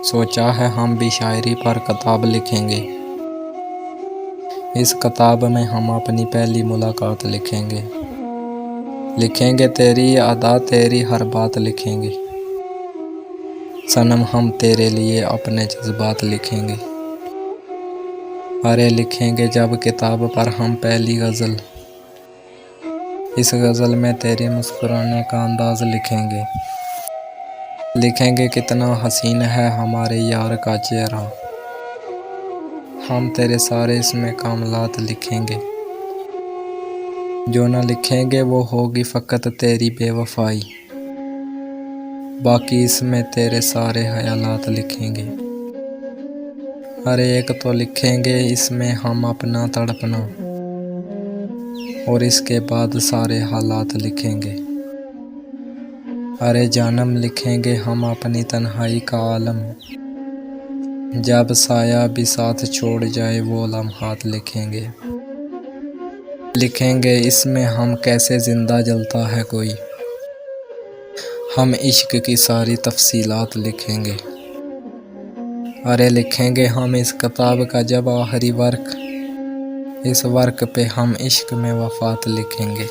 सोचा है हम भी शायरी पर किताब लिखेंगे। इस किताब में हम अपनी पहली मुलाकात लिखेंगे। लिखेंगे तेरी अदा, तेरी हर बात लिखेंगे। सनम हम तेरे लिए अपने जज्बात लिखेंगे। अरे लिखेंगे जब किताब पर हम पहली गज़ल। इस गज़ल में तेरे मुस्कुराने का अंदाज़ लिखेंगे। लिखेंगे कितना हसीन है हमारे यार का चेहरा। हम तेरे सारे इसमें कामलात लिखेंगे। जो न लिखेंगे वो होगी फ़कत तेरी बेवफाई। बाकी इसमें तेरे सारे ख़यालात लिखेंगे। अरे एक तो लिखेंगे इसमें हम अपना तड़पना, और इसके बाद सारे हालात लिखेंगे। अरे जानम लिखेंगे हम अपनी तन्हाई का आलम। जब साया भी साथ छोड़ जाए वो लम्हात लिखेंगे। लिखेंगे इसमें हम कैसे ज़िंदा जलता है कोई। हम इश्क की सारी तफसीलात लिखेंगे। अरे लिखेंगे हम इस किताब का जब आखिरी वर्क। इस वर्क पे हम इश्क में वफ़ात लिखेंगे।